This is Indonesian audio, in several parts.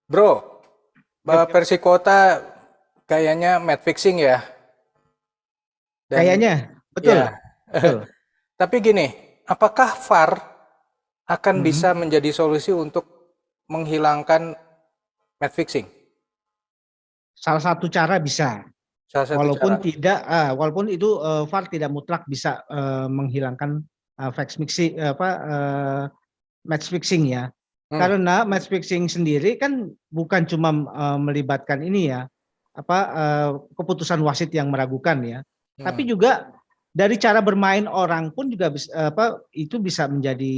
Bro, Yap, yap. Persikota kayaknya match fixing ya. Dan Kayaknya betul, ya, betul. tapi gini, apakah VAR akan bisa Mhm. menjadi solusi untuk menghilangkan match fixing? Salah satu cara bisa, Salah satu cara. walaupun itu VAR tidak mutlak bisa menghilangkan match fixing match fixing ya. Hmm, Karena match fixing sendiri kan bukan cuma melibatkan ini ya, keputusan wasit yang meragukan ya, hmm. tapi juga dari cara bermain orang pun juga bisa, itu bisa menjadi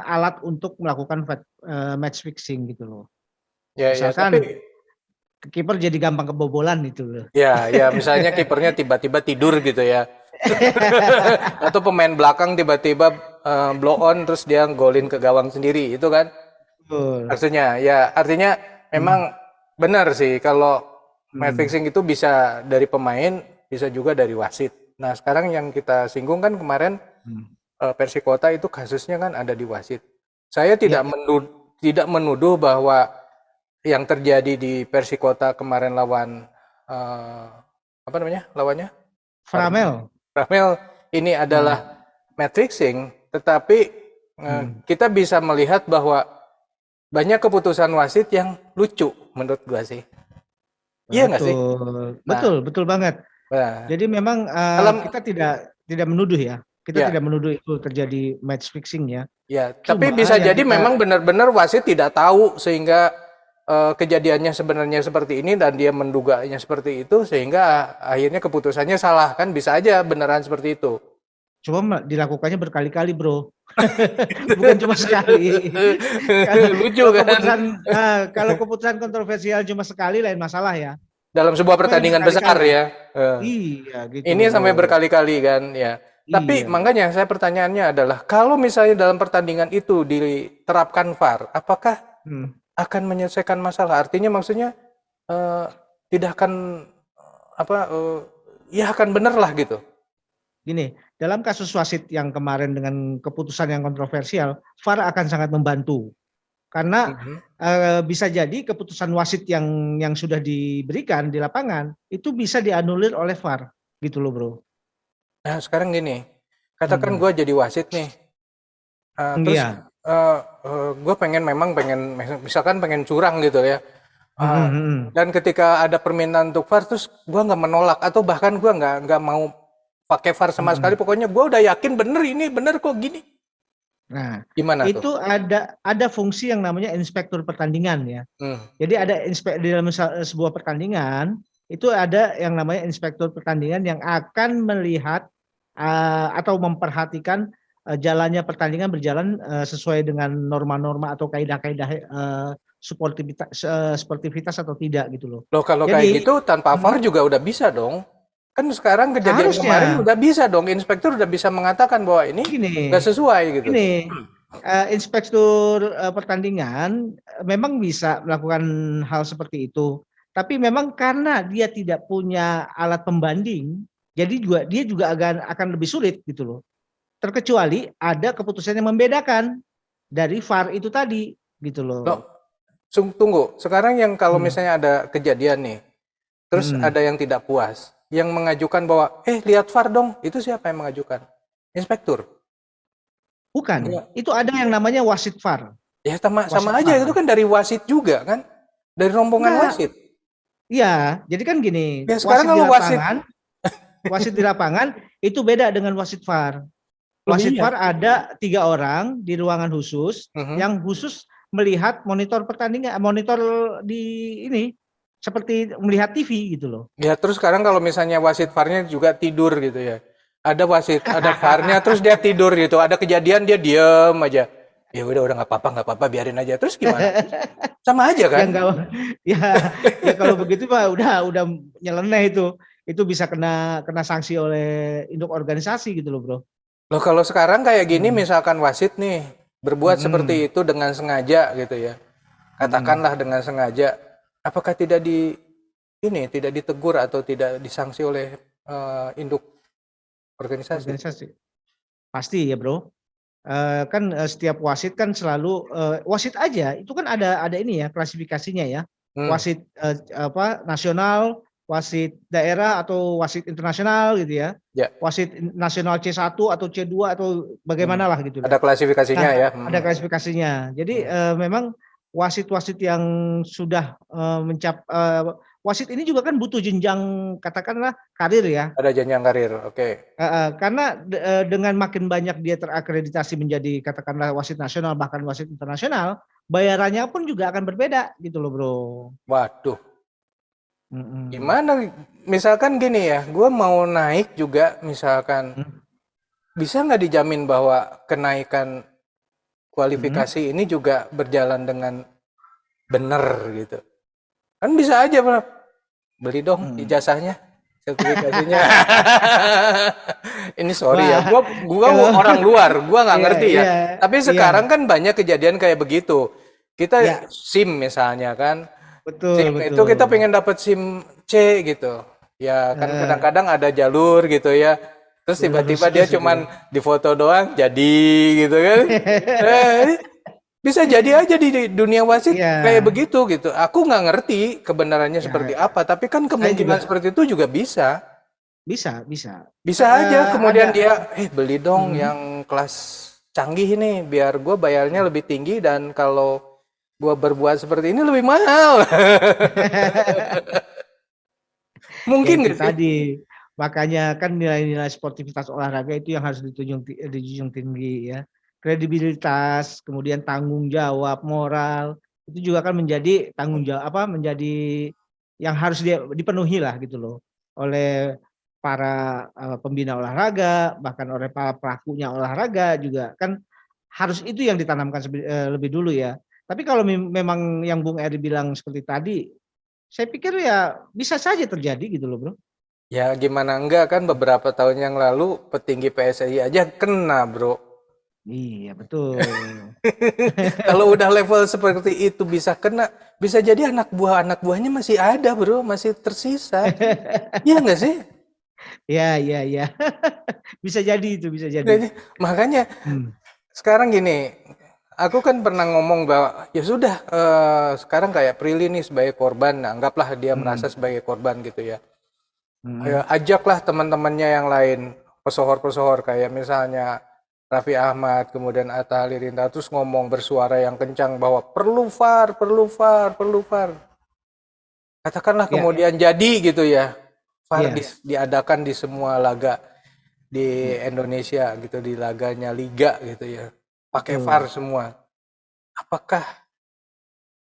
alat untuk melakukan match fixing gitu loh. Ya, ya, Misalkan tapi kiper jadi gampang kebobolan itu loh. ya, ya, misalnya kipernya tiba-tiba tidur gitu ya. Atau pemain belakang tiba-tiba blow on terus dia golin ke gawang sendiri, itu kan? Betul. Maksudnya, ya artinya memang Hmm. benar sih kalau match Hmm. fixing itu bisa dari pemain, bisa juga dari wasit. Nah, sekarang yang kita singgung kan kemarin Hmm. Persikota itu kasusnya kan ada di wasit. Saya Ya, ya. tidak menuduh bahwa yang terjadi di Persikota kemarin lawan apa namanya? Lawannya? Framel. Ramel ini adalah Hmm. match fixing, tetapi Hmm. kita bisa melihat bahwa banyak keputusan wasit yang lucu menurut gua sih. Iya nggak sih? Betul, Nah, betul, betul banget. nah, Jadi memang dalam kita tidak menuduh ya, kita ya, tidak menuduh itu terjadi match fixing ya. ya, tapi Cuma bisa yang jadi memang kita benar-benar wasit tidak tahu sehingga kejadiannya sebenarnya seperti ini dan dia menduganya seperti itu sehingga akhirnya keputusannya salah kan bisa aja beneran seperti itu. dilakukannya berkali-kali, bro. Bukan cuma sekali. Kalau Lucu kalau kan? kalau keputusan kontroversial cuma sekali lain masalah ya. Dalam sebuah Cuma yang pertandingan besar berkali-kali. ya. Iya, gitu Ini loh, bro. sampai berkali-kali kan ya. Tapi Iya. makanya saya pertanyaannya adalah kalau misalnya dalam pertandingan itu diterapkan VAR, apakah Hmm. akan menyelesaikan masalah? Artinya maksudnya eh, tidak akan apa ya akan bener lah gitu. Gini, dalam kasus wasit yang kemarin dengan keputusan yang kontroversial, VAR akan sangat membantu. Karena Mhm. bisa jadi keputusan wasit yang sudah diberikan di lapangan itu bisa dianulir oleh VAR, gitu loh, Bro. Nah sekarang gini, katakan Hmm. gue jadi wasit nih, terus Iya. gue pengen memang pengen misalkan pengen curang gitu ya. Hmm, Uh, hmm, hmm. dan ketika ada permintaan untuk VAR, terus gue nggak menolak atau bahkan gue nggak mau pakai VAR sama sekali. Hmm. Pokoknya gue udah yakin bener ini bener kok gini. Nah, Gimana tuh? itu ada fungsi yang namanya inspektur pertandingan ya. Hmm. Jadi di dalam sebuah pertandingan itu ada yang namanya inspektur pertandingan yang akan melihat atau memperhatikan jalannya pertandingan berjalan sesuai dengan norma-norma atau kaidah-kaidah sportivitas atau tidak gitu loh. Loh kalau kayak Jadi gitu tanpa VAR hmm, juga udah bisa dong. Kan sekarang kejadian kemarin seharusnya udah bisa dong. Inspektur udah bisa mengatakan bahwa ini nggak gini, sesuai gitu. gini inspektur pertandingan memang bisa melakukan hal seperti itu. Tapi memang karena dia tidak punya alat pembanding, jadi dia juga akan lebih sulit gitu loh. Terkecuali ada keputusan yang membedakan dari VAR itu tadi gitu Loh, loh. tunggu. Sekarang yang kalau Hmm. misalnya ada kejadian nih, terus Hmm. ada yang tidak puas, yang mengajukan bahwa, lihat VAR dong, itu siapa yang mengajukan? Inspektur. Bukan, Enggak. itu ada yang namanya wasit VAR. Ya sama sama Wasit aja itu VAR. kan dari wasit juga kan, dari rombongan Enggak, wasit. iya, jadi kan gini, Ya sekarang kalau wasit, wasit di lapangan itu beda dengan wasit VAR. loh Wasit iya. VAR ada 3 orang di ruangan khusus Mhm. yang khusus melihat monitor pertandingan, monitor di ini seperti melihat TV gitu loh. Ya terus sekarang kalau misalnya wasit VAR-nya juga tidur gitu ya. Ada wasit, ada VAR-nya terus dia tidur gitu. Ada kejadian dia diem aja. Ya udah nggak apa-apa biarin aja. Terus gimana? Sama aja Ya kan? enggak, ya ya kalau begitu mah udah nyeleneh itu. Itu bisa kena kena sanksi oleh induk organisasi gitu loh, Bro. Loh kalau sekarang kayak gini Hmm. misalkan wasit nih berbuat seperti Hmm. itu dengan sengaja gitu ya. Hmm. Katakanlah dengan sengaja. Apakah tidak tidak ditegur atau tidak disanksi oleh induk organisasi? Organisasi. Pasti ya, Bro. Setiap wasit kan selalu wasit aja itu kan ada ini ya klasifikasinya ya. Wasit nasional, wasit daerah atau wasit internasional gitu ya. Ya. Wasit nasional C1 atau C2 atau bagaimana lah gitu loh. Ada klasifikasinya Nah, ya. ada klasifikasinya. Jadi memang wasit-wasit yang sudah wasit ini juga kan butuh jenjang katakanlah karir ya. Ada jenjang karir, oke. Karena dengan makin banyak dia terakreditasi menjadi katakanlah wasit nasional bahkan wasit internasional, bayarannya pun juga akan berbeda gitu loh bro. Waduh. Gimana? Misalkan gini ya, gue mau naik juga misalkan, bisa nggak dijamin bahwa kenaikan kualifikasi ini juga berjalan dengan benar gitu? Kan bisa aja beli dong ijazahnya, sertifikasinya. Ini sorry ya, gua orang luar, gua nggak ngerti ya. Tapi sekarang kan banyak kejadian kayak begitu. Kita SIM misalnya kan, SIM itu kita pengen dapat SIM C gitu. Ya kan kadang-kadang ada jalur gitu ya. Terus tiba-tiba dia cuman di foto doang jadi gitu kan. Bisa jadi aja di dunia wasit kayak begitu gitu. Aku nggak ngerti kebenarannya seperti apa, tapi kan kemungkinan seperti itu juga bisa. Bisa aja. Kemudian dia, beli dong yang kelas canggih ini, biar gue bayarnya lebih tinggi dan kalau gue berbuat seperti ini lebih mahal. Mungkin gitu tadi. Makanya kan nilai-nilai sportivitas olahraga itu yang harus dijunjung tinggi ya. Kredibilitas, kemudian tanggung jawab, moral, itu juga kan menjadi tanggung jawab menjadi yang harus dipenuhi lah gitu loh oleh para pembina olahraga, bahkan oleh para pelakunya olahraga juga kan harus itu yang ditanamkan lebih dulu ya. Tapi kalau memang yang Bung Eri bilang seperti tadi, saya pikir ya bisa saja terjadi gitu loh bro. Ya gimana enggak kan beberapa tahun yang lalu petinggi PSSI aja kena bro. Iya betul. Kalau udah level seperti itu bisa kena, bisa jadi anak buahnya masih ada bro, masih tersisa. Iya nggak sih? Ya. Bisa jadi itu, bisa jadi. Makanya sekarang gini, aku kan pernah ngomong bahwa ya sudah sekarang kayak Prilly nih sebagai korban, nah, anggaplah dia merasa sebagai korban gitu ya. Ayo, ajaklah teman-temannya yang lain, pesohor-pesohor kayak misalnya Raffi Ahmad, kemudian Atta Halilintar, terus ngomong bersuara yang kencang bahwa perlu VAR, perlu VAR, perlu VAR. Katakanlah kemudian jadi gitu ya, VAR diadakan di semua laga di Indonesia gitu, di laganya liga gitu ya, pakai VAR semua. Apakah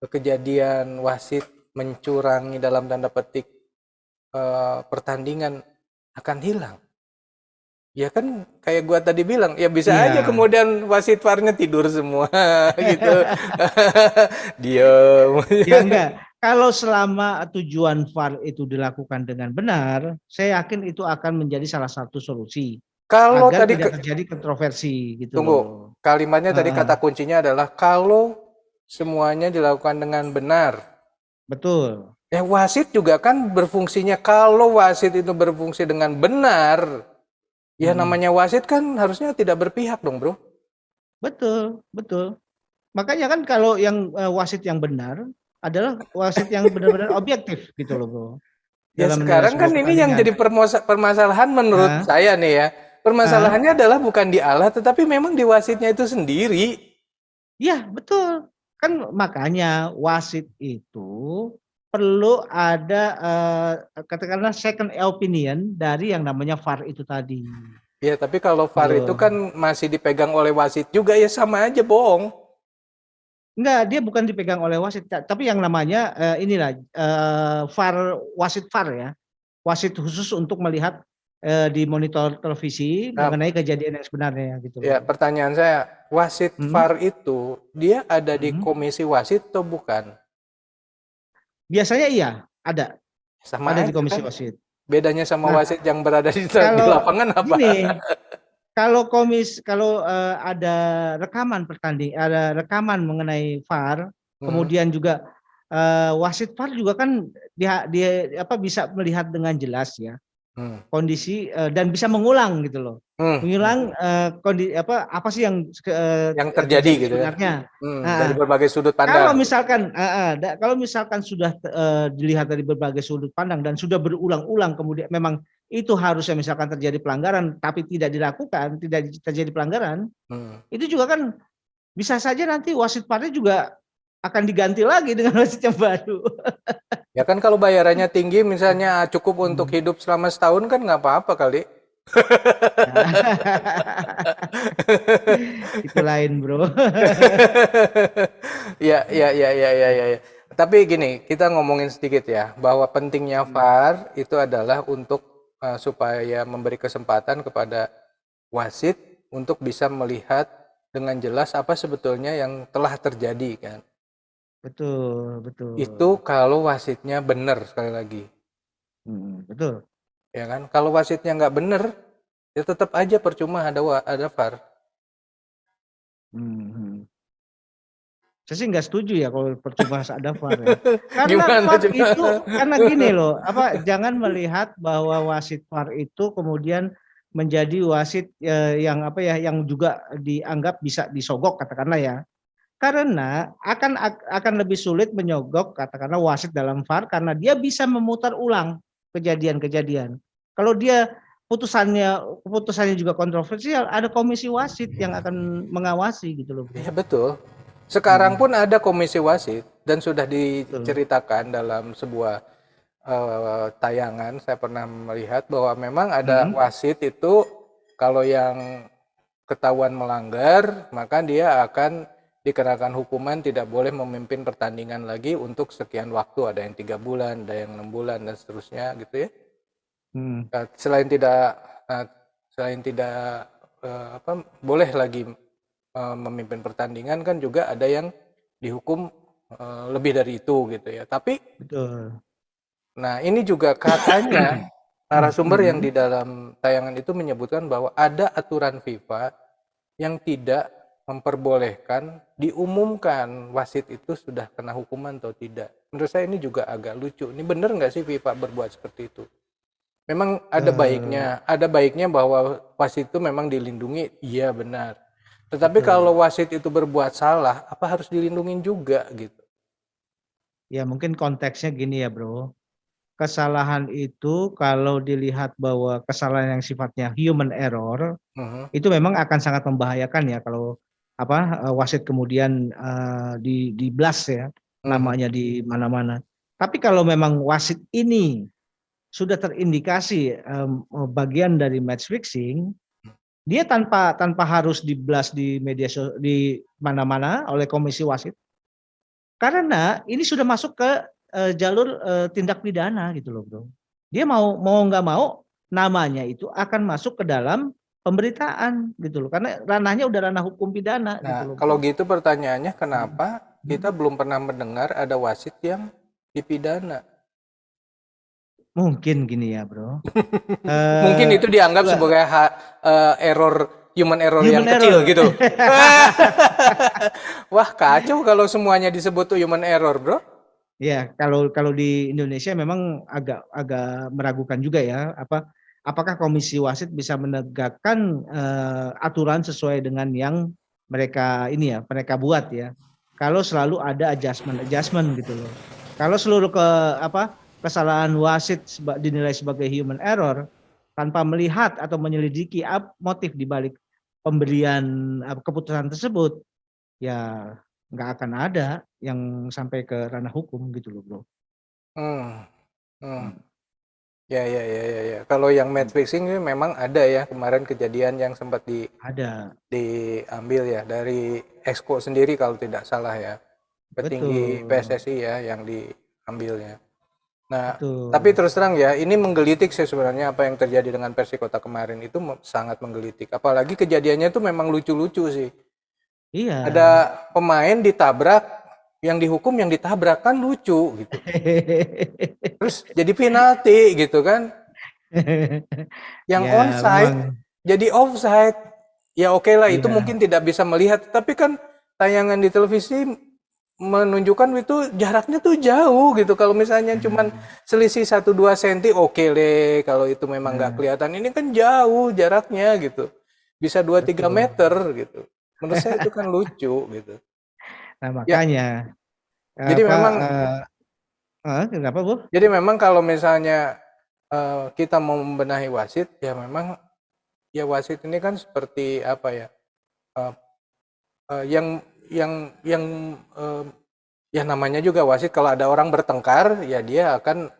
kejadian wasit mencurangi dalam tanda petik pertandingan akan hilang? Ya kan kayak gua tadi bilang, ya bisa aja kemudian wasit VAR-nya tidur semua gitu. Diam. Ya enggak. Kalau selama tujuan VAR itu dilakukan dengan benar, saya yakin itu akan menjadi salah satu solusi. Kalau agar tadi tidak terjadi kontroversi gitu tunggu, loh. kalimatnya tadi kata kuncinya adalah kalau semuanya dilakukan dengan benar. Betul. Wasit juga kan berfungsinya, kalau wasit itu berfungsi dengan benar, ya namanya wasit kan harusnya tidak berpihak dong bro. Betul. Makanya kan kalau yang wasit yang benar adalah wasit yang benar-benar objektif gitu loh bro. Ya sekarang kan ini yang jadi permasalahan menurut saya nih ya. Permasalahannya adalah bukan di alat tetapi memang di wasitnya itu sendiri. Iya betul. Kan makanya wasit itu perlu ada katakanlah second opinion dari yang namanya VAR itu tadi. Ya tapi kalau VAR itu kan masih dipegang oleh wasit juga, ya sama aja bohong. Enggak, dia bukan dipegang oleh wasit, tapi yang namanya VAR, wasit VAR ya. Wasit khusus untuk melihat di monitor televisi mengenai kejadian yang sebenarnya gitu. Ya, pertanyaan saya, wasit VAR itu dia ada di komisi wasit atau bukan? Biasanya iya, ada. Sama ada aja, di komisi kan? wasit. Bedanya sama wasit yang berada di lapangan apa? Gini, kalau ada rekaman ada rekaman mengenai VAR, kemudian juga wasit VAR juga kan dia bisa melihat dengan jelas ya Hmm. kondisi dan bisa mengulang gitu loh. Hmm. Mengulang kondisi apa sih yang Yang terjadi terjadi gitu ya. sebenarnya. Dari Nah, berbagai sudut kalau pandang. misalkan kalau misalkan sudah dilihat dari berbagai sudut pandang dan sudah berulang-ulang kemudian memang itu harusnya misalkan terjadi pelanggaran tapi tidak dilakukan, tidak terjadi pelanggaran, Hmm. itu juga kan bisa saja nanti wasit VAR-nya juga akan diganti lagi dengan wasit yang baru. Ya kan kalau bayarannya tinggi misalnya cukup untuk Hmm. hidup selama setahun kan nggak apa-apa kali. Itu lain, Bro. Ya, ya, ya, ya, ya, ya, ya. Tapi gini, kita ngomongin sedikit ya, bahwa pentingnya VAR itu adalah untuk supaya memberi kesempatan kepada wasit untuk bisa melihat dengan jelas apa sebetulnya yang telah terjadi kan. Betul, Itu betul. kalau wasitnya benar sekali lagi, Betul. ya kan? Kalau wasitnya nggak benar, ya tetap aja percuma ada VAR. Hmm. Saya sih nggak setuju ya kalau percuma ada VAR ya. Karena Gimana VAR coba? itu karena gini loh, jangan melihat bahwa wasit VAR itu kemudian menjadi wasit yang yang juga dianggap bisa disogok katakanlah ya. Karena akan lebih sulit menyogok katakanlah wasit dalam VAR karena dia bisa memutar ulang kejadian-kejadian. Kalau dia keputusannya juga kontroversial, ada komisi wasit yang akan mengawasi gitu loh, Bro. Iya betul. Sekarang Hmm, pun ada komisi wasit dan sudah betul. diceritakan dalam sebuah tayangan. Saya pernah melihat bahwa memang ada Hmm, wasit itu kalau yang ketahuan melanggar, maka dia akan dikenakan hukuman tidak boleh memimpin pertandingan lagi untuk sekian waktu. Ada yang 3 bulan, ada yang 6 bulan dan seterusnya gitu ya. hmm. Nah, selain tidak boleh lagi memimpin pertandingan kan juga ada yang dihukum lebih dari itu gitu ya. Tapi Betul. nah ini juga katanya narasumber yang di Hmm. dalam tayangan itu menyebutkan bahwa ada aturan FIFA yang tidak memperbolehkan diumumkan wasit itu sudah kena hukuman atau tidak. Menurut saya ini juga agak lucu. Ini benar nggak sih FIFA berbuat seperti itu? Memang Eh, ada baiknya bahwa wasit itu memang dilindungi, iya benar. Tetapi betul. kalau wasit itu berbuat salah, apa harus dilindungi juga gitu? Ya mungkin konteksnya gini ya, Bro. Kesalahan itu kalau dilihat bahwa kesalahan yang sifatnya human error Mhm, itu memang akan sangat membahayakan ya kalau wasit kemudian di blast ya mhm. namanya di mana-mana. Tapi kalau memang wasit ini sudah terindikasi bagian dari match fixing, dia tanpa harus di blast di di mana-mana oleh komisi wasit karena ini sudah masuk ke jalur tindak pidana gitu loh, Bro. Dia mau mau nggak mau namanya itu akan masuk ke dalam pemberitaan gitu loh. Karena ranahnya udah ranah hukum pidana Nah, gitu loh, kalau Bro. gitu pertanyaannya Hmm. kenapa kita Hmm. belum pernah mendengar ada wasit yang dipidana? Mungkin gini ya, Bro. Mungkin Eh itu dianggap Wah, sebagai human error yang human kecil error. gitu. Wah, kacau kalau semuanya disebut tuh human error, Bro. Ya, kalau kalau di Indonesia memang agak agak meragukan juga ya, apakah komisi wasit bisa menegakkan aturan sesuai dengan yang mereka buat ya. Kalau selalu ada adjustment gitu loh. Kalau seluruh kesalahan wasit dinilai sebagai human error tanpa melihat atau menyelidiki motif di balik pemberian keputusan tersebut, ya nggak akan ada yang sampai ke ranah hukum gitu loh, Bro. Hmm, hmm. Hmm. Ya, ya, ya, ya, ya. Kalau yang match fixing ini memang ada ya kemarin kejadian yang sempat Ada, diambil ya dari Exco sendiri kalau tidak salah ya. Petinggi betul, PSSI ya yang diambilnya. Nah, tapi betul. terus terang ya, ini menggelitik sih sebenarnya apa yang terjadi dengan Persikota kemarin itu sangat menggelitik. Apalagi kejadiannya itu memang lucu-lucu sih. Iya. Ada pemain ditabrak, yang dihukum yang ditabrak kan lucu gitu. Terus jadi penalti gitu kan. Yang Ya, onside memang. jadi offside. Ya oke lah itu Iya, mungkin tidak bisa melihat, tapi kan tayangan di televisi menunjukkan itu jaraknya tuh jauh gitu. Kalau misalnya cuman selisih 1-2 senti oke deh, kalau itu memang nggak Nah, kelihatan. Ini kan jauh jaraknya gitu. Bisa 2-3 betul. meter gitu. Menurut saya itu kan lucu gitu. Nah, Ya, makanya jadi apa memang kenapa, Bu? jadi memang kalau misalnya kita mau membenahi wasit, ya memang ya wasit ini kan seperti apa ya? eh, yang eh, ya namanya juga wasit, kalau ada orang bertengkar ya dia akan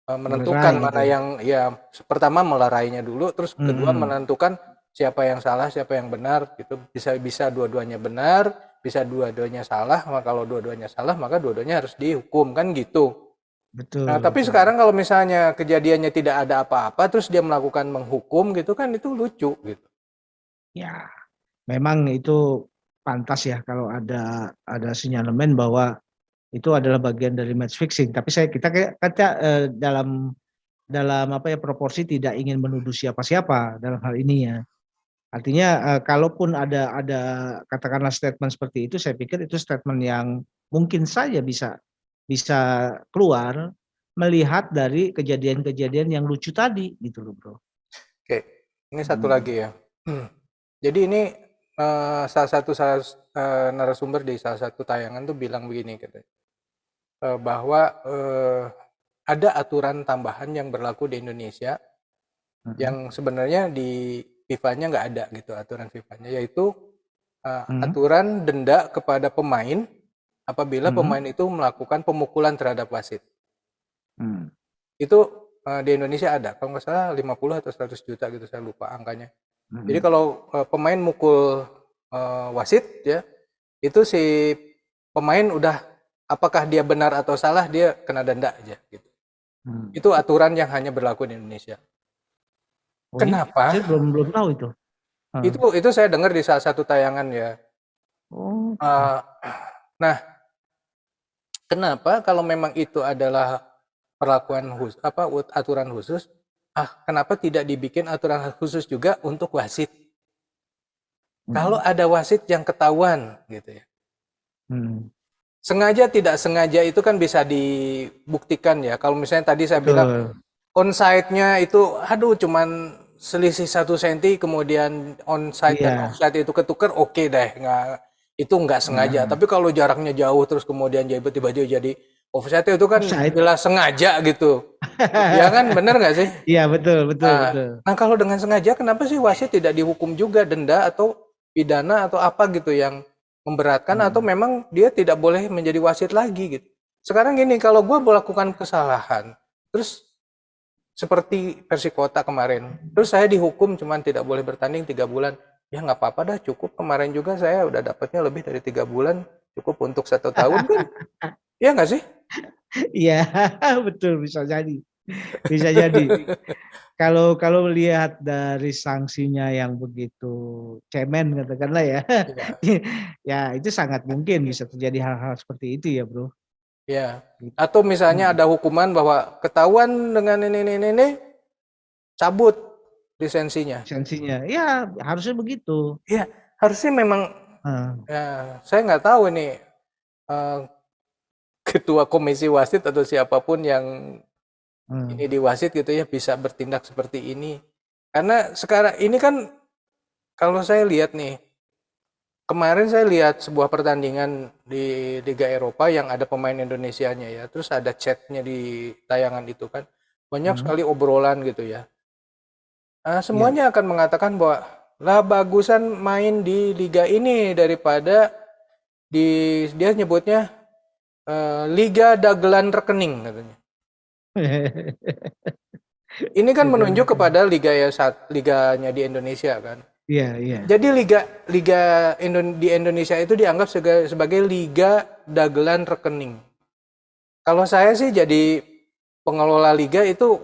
menentukan Melerai gitu. mana yang, ya pertama melarainya dulu, terus kedua Mm-mm. menentukan siapa yang salah siapa yang benar gitu. Bisa bisa dua-duanya benar, bisa dua-duanya salah. Maka kalau dua-duanya salah maka dua-duanya harus dihukum kan gitu. Nah, Betul, tapi betul. sekarang kalau misalnya kejadiannya tidak ada apa-apa terus dia melakukan menghukum gitu kan, itu lucu gitu. Ya, memang itu pantas ya kalau ada sinyalemen bahwa itu adalah bagian dari match fixing. Tapi kita dalam dalam apa ya proporsi tidak ingin menuduh siapa-siapa dalam hal ini ya. Artinya kalaupun ada katakanlah statement seperti itu, saya pikir itu statement yang mungkin saja bisa bisa keluar melihat dari kejadian-kejadian yang lucu tadi gitu loh, Bro. Oke, ini satu Hmm. lagi ya. Jadi ini salah satu narasumber di salah satu tayangan tuh bilang begini katanya. Bahwa ada aturan tambahan yang berlaku di Indonesia Hmm. yang sebenarnya di FIFA-nya nggak ada gitu, aturan FIFA-nya, yaitu Hmm. aturan denda kepada pemain apabila Hmm. pemain itu melakukan pemukulan terhadap wasit. Hmm. Itu di Indonesia ada, kalau nggak salah 50 atau 100 juta gitu, saya lupa angkanya. Jadi Hmm. kalau pemain mukul wasit ya, itu si pemain udah, apakah dia benar atau salah, dia kena denda aja gitu. Hmm. Itu aturan yang hanya berlaku di Indonesia. Oh iya, Kenapa? saya belum belum tahu itu. Hmm. Itu saya dengar di salah satu tayangan ya. Oh, gitu. Uh, nah, kenapa kalau memang itu adalah perlakuan khusus, apa aturan khusus? Kenapa tidak dibikin aturan khusus juga untuk wasit? Kalau Hmm. ada wasit yang ketahuan gitu ya. Hmm. Sengaja tidak sengaja itu kan bisa dibuktikan ya. Kalau misalnya tadi saya bilang Betul. onside-nya itu aduh cuman selisih 1 senti, kemudian onside dan Iya. offside itu ketukar, oke deh, itu nggak sengaja. Nah, Tapi kalau jaraknya jauh terus kemudian tiba-tiba dia jadi offside, itu kan offside. jelas sengaja gitu. Ya kan, bener nggak sih? Iya, betul, betul, Nah, betul. nah, kalau dengan sengaja kenapa sih wasit tidak dihukum juga denda atau pidana atau apa gitu yang memberatkan, atau Hmm. memang dia tidak boleh menjadi wasit lagi gitu. Sekarang gini, kalau gue melakukan kesalahan, terus seperti Persikota kemarin, terus saya dihukum cuman tidak boleh bertanding 3 bulan, ya nggak apa-apa dah, cukup. Kemarin juga saya udah dapatnya lebih dari 3 bulan, cukup untuk 1 tahun kan, ya nggak sih? Iya, betul bisa jadi. Bisa jadi. Kalau kalau lihat dari sanksinya yang begitu cemen katakanlah ya. Ya, Ya, itu sangat mungkin bisa terjadi hal-hal seperti itu ya, Bro. ya. Gitu. Atau misalnya Hmm. ada hukuman bahwa ketahuan dengan ini, cabut lisensinya. Lisensinya. Ya, harusnya begitu. Ya, harusnya memang, Hmm. ya, saya nggak tahu ini eh, ketua komisi wasit atau siapapun yang ini Hmm. di wasit gitu ya bisa bertindak seperti ini. Karena sekarang ini kan, kalau saya lihat nih, kemarin saya lihat sebuah pertandingan di Liga Eropa yang ada pemain Indonesianya ya, terus ada chatnya di tayangan itu kan, banyak Hmm. sekali obrolan gitu ya. Ya. Semuanya akan mengatakan bahwa lah bagusan main di liga ini daripada dia nyebutnya Liga Dagelan Rekening katanya. Ini kan menunjuk kepada liga ya, liganya di Indonesia kan. Iya, iya. Jadi liga liga di Indonesia itu dianggap sebagai Liga Dagelan Rekening. Kalau saya sih jadi pengelola liga itu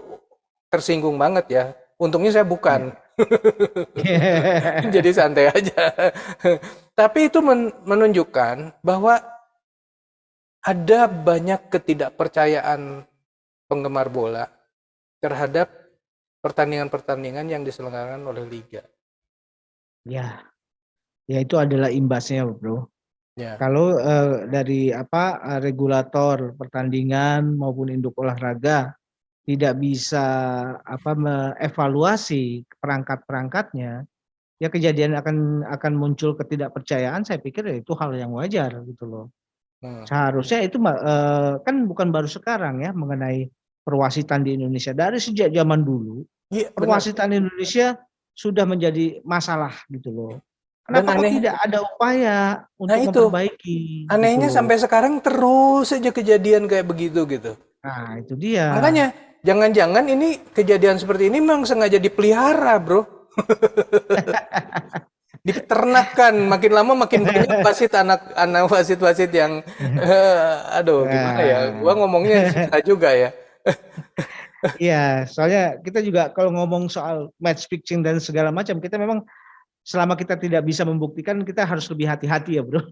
tersinggung banget ya. Untungnya saya Iya. bukan. Jadi santai aja. Tapi itu menunjukkan bahwa ada banyak ketidakpercayaan penggemar bola terhadap pertandingan-pertandingan yang diselenggarakan oleh liga. Ya, ya itu adalah imbasnya, Bro. Ya. Kalau dari regulator pertandingan maupun induk olahraga tidak bisa mengevaluasi perangkat-perangkatnya, ya kejadian akan muncul ketidakpercayaan. Saya pikir ya itu hal yang wajar gitu loh. Hmm. Seharusnya itu kan bukan baru sekarang ya mengenai perwasitan di Indonesia. Dari sejak zaman dulu, Iya, benar. perwasitan Indonesia sudah menjadi masalah gitu loh. Dan Kenapa kok aneh, tidak ada upaya nah untuk itu memperbaiki gitu anehnya loh. sampai sekarang terus saja kejadian kayak begitu gitu. Nah, itu dia. Makanya jangan-jangan ini kejadian seperti ini memang sengaja dipelihara, bro. Dipeternakkan, makin lama makin banyak wasit anak wasit-wasit yang aduh gimana ya? Gua Nah, ngomongnya susah juga ya. iya, soalnya kita juga kalau ngomong soal match fixing dan segala macam, kita memang selama kita tidak bisa membuktikan, kita harus lebih hati-hati ya, bro.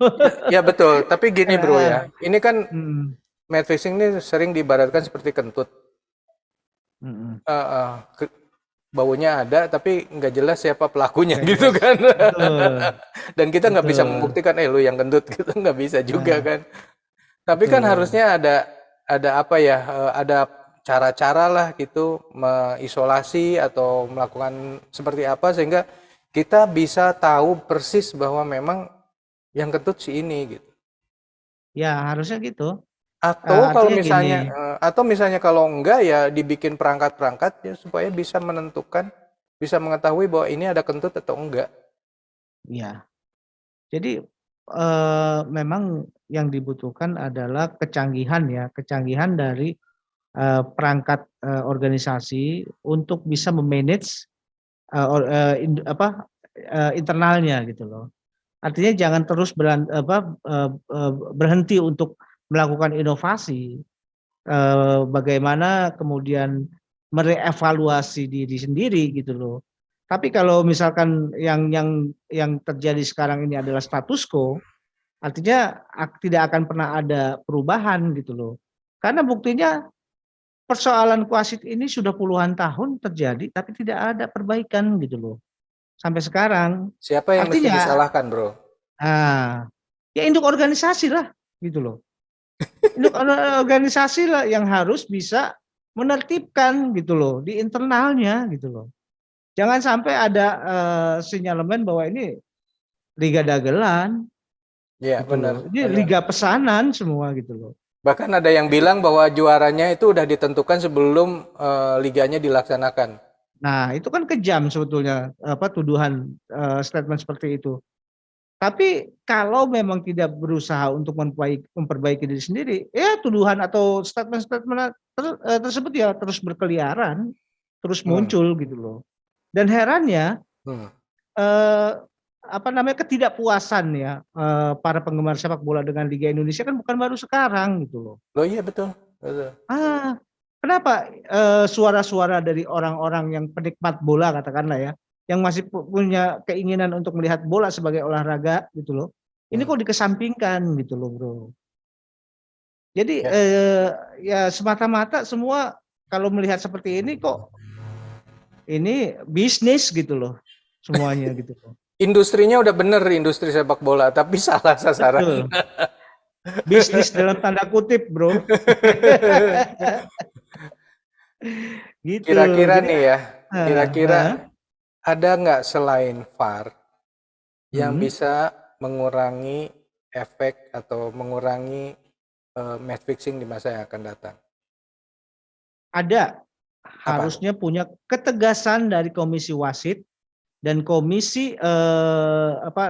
Ya betul, tapi gini bro Ah, ya. Ini kan hmm, match fixing ini sering diibaratkan seperti kentut. hmm, Eh, eh, ke- Baunya ada tapi nggak jelas siapa pelakunya nggak gitu jelas. kan. Betul, Dan kita nggak bisa betul. membuktikan lu yang kentut gitu nggak bisa juga Nah, kan. Tapi kan betul. harusnya ada apa ya? Ada cara-cara lah gitu mengisolasi atau melakukan seperti apa sehingga kita bisa tahu persis bahwa memang yang kentut si ini gitu. Ya, harusnya gitu. Atau Artinya gini, misalnya kalau enggak ya dibikin perangkat-perangkat ya supaya bisa menentukan, bisa mengetahui bahwa ini ada kentut atau enggak. ya. Jadi memang yang dibutuhkan adalah kecanggihan ya, kecanggihan dari perangkat organisasi untuk bisa memanage internalnya gitu loh. Artinya jangan terus berhenti untuk melakukan inovasi. Bagaimana kemudian merevaluasi diri sendiri gitu loh. Tapi kalau misalkan yang terjadi sekarang ini adalah status quo, artinya tidak akan pernah ada perubahan gitu loh. Karena buktinya persoalan wasit ini sudah puluhan tahun terjadi, tapi tidak ada perbaikan gitu loh sampai sekarang. Siapa yang mesti Artinya, disalahkan, bro? ya induk organisasi lah gitu loh. Induk organisasi lah yang harus bisa menertibkan gitu loh di internalnya gitu loh. Jangan sampai ada sinyalemen bahwa ini liga dagelan Iya, gitu benar, loh. Ini benar. liga pesanan semua gitu loh. Bahkan ada yang bilang bahwa juaranya itu udah ditentukan sebelum liganya dilaksanakan. Nah, itu kan kejam sebetulnya tuduhan statement seperti itu. Tapi kalau memang tidak berusaha untuk memperbaiki diri sendiri, ya tuduhan atau statement-statement tersebut ya terus berkeliaran, terus Hmm, muncul gitu loh. Dan herannya hmm. eh, ketidakpuasan ya para penggemar sepak bola dengan Liga Indonesia kan bukan baru sekarang gitu loh. Loh iya betul, betul. Ah, kenapa suara-suara dari orang-orang yang penikmat bola katakanlah ya, yang masih punya keinginan untuk melihat bola sebagai olahraga gitu loh. Ini Hmm. kok dikesampingkan gitu loh, Bro. Jadi Ya. ya semata-mata semua kalau melihat seperti ini kok ini bisnis gitu loh. Semuanya gitu loh. Industrinya udah bener industri sepak bola, tapi salah sasaran. Betul. Bisnis dalam tanda kutip, Bro. Gitu. Kira-kira Jadi nih ya, eh, kira-kira eh, ada nggak selain VAR yang hmm, bisa mengurangi efek atau mengurangi match fixing di masa yang akan datang? ada Apa? harusnya punya ketegasan dari komisi wasit dan komisi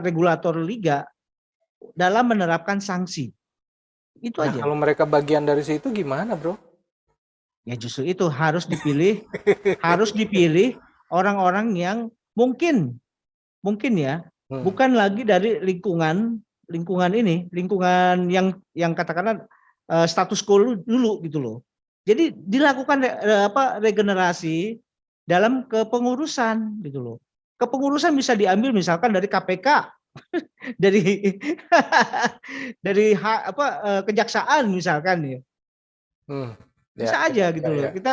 regulator liga dalam menerapkan sanksi. Itu Nah, aja. kalau mereka bagian dari situ gimana, bro? Ya justru itu harus dipilih orang-orang yang mungkin ya Hmm. bukan lagi dari lingkungan yang katakanlah status quo dulu gitu loh. Jadi dilakukan regenerasi dalam kepengurusan gitu loh. Kepengurusan bisa diambil misalkan dari KPK, dari dari kejaksaan misalkan ya. Hmm. Ya, Bisa ya, aja ya, gitu loh. ya. Kita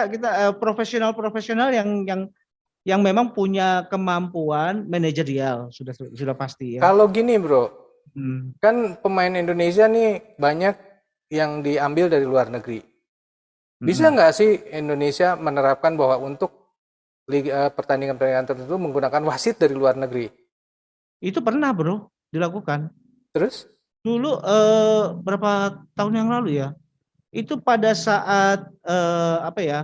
profesional-profesional yang memang punya kemampuan manajerial sudah pasti ya. Kalau gini, bro, Hmm. Kan pemain Indonesia nih banyak yang diambil dari luar negeri. Bisa Mm-mm. nggak sih Indonesia menerapkan bahwa untuk pertandingan-pertandingan tertentu menggunakan wasit dari luar negeri? Itu pernah bro dilakukan. Terus? Dulu berapa tahun yang lalu ya? Itu pada saat apa ya?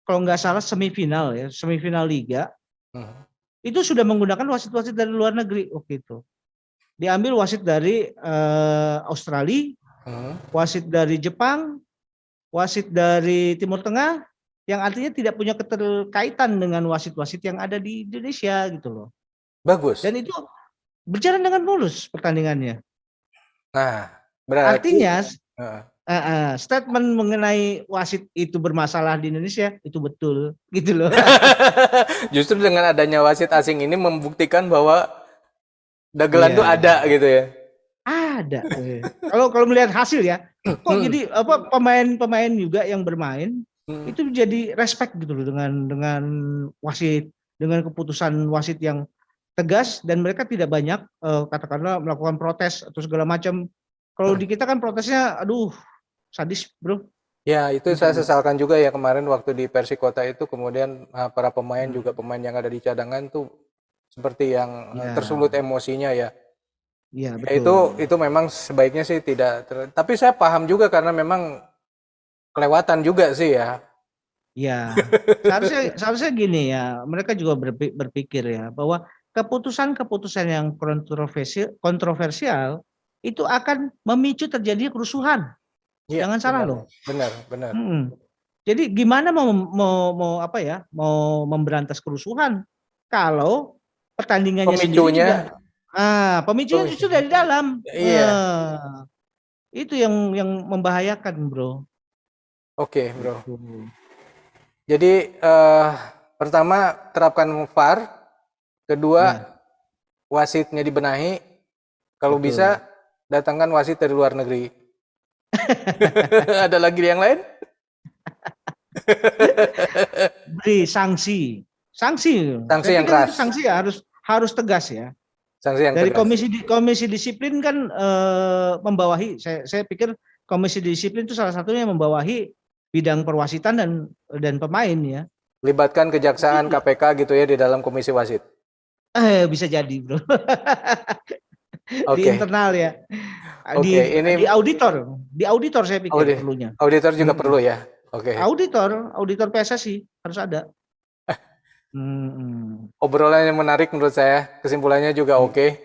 Kalau nggak salah semifinal ya, semifinal liga Hmm. itu sudah menggunakan wasit-wasit dari luar negeri waktu itu. Diambil wasit dari Australia, Hmm. wasit dari Jepang, wasit dari Timur Tengah, yang artinya tidak punya keterkaitan dengan wasit-wasit yang ada di Indonesia gitu loh. Bagus. Dan itu berjalan dengan mulus pertandingannya. Nah, berarti Artinya Heeh. statement mengenai wasit itu bermasalah di Indonesia itu betul gitu loh. Justru dengan adanya wasit asing ini membuktikan bahwa dagelan tuh Iya, ada gitu ya. ada. Kalau kalau melihat hasil ya, kok jadi apa pemain-pemain juga yang bermain Hmm. itu jadi respect gitu loh dengan wasit, dengan keputusan wasit yang tegas dan mereka tidak banyak katakanlah melakukan protes atau segala macam. Kalau di kita kan protesnya aduh sadis, Bro. Ya, itu Gitu saya loh. sesalkan juga ya kemarin waktu di Persikota itu kemudian para pemain juga Hmm. pemain yang ada di cadangan tuh seperti yang tersulut Ya, emosinya ya. ya Ya, betul. itu memang sebaiknya sih tidak tapi saya paham juga karena memang kelewatan juga sih ya. Ya, seharusnya seharusnya gini ya, mereka juga berpikir ya bahwa keputusan-keputusan yang kontroversial itu akan memicu terjadinya kerusuhan. Iya, Jangan salah benar. loh. Benar, benar. Mm-mm. Jadi gimana mau apa ya, mau memberantas kerusuhan kalau pertandingannya sendiri Pemicunya, juga pemicunya pemicu. justru dari dalam. Iya. Itu yang membahayakan, Bro. Oke, Bro. Gitu. Jadi pertama terapkan VAR, kedua Ya, wasitnya dibenahi, kalau bisa betul. datangkan wasit dari luar negeri. Ada lagi yang lain? Beri sanksi, sanksi. Sanksi Saya yang pikir itu keras, sanksi ya harus tegas ya. sanksi yang Dari tegas. komisi disiplin kan membawahi. Saya pikir komisi disiplin itu salah satunya yang membawahi bidang perwasitan dan pemain ya. Libatkan Itu kejaksaan juga KPK gitu ya di dalam komisi wasit. bisa jadi bro di Oke, internal ya, oke. Ini di auditor saya pikir audit, perlunya. auditor juga Mm-mm. perlu ya. Oke. Auditor PSSI harus ada. Mm-mm. Obrolan yang menarik menurut saya. Kesimpulannya juga oke.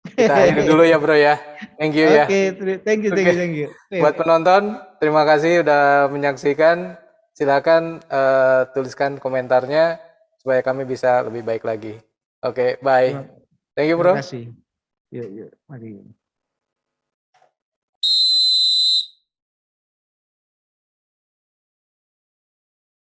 Kita akhiri dulu ya bro ya. Thank you ya. Oke, thank you, thank Oke. you, thank you. Buat penonton, terima kasih udah menyaksikan. Silakan tuliskan komentarnya supaya kami bisa lebih baik lagi. Oke, bye. Terima, Thank you terima bro. kasih. Yuk, yuk, mari.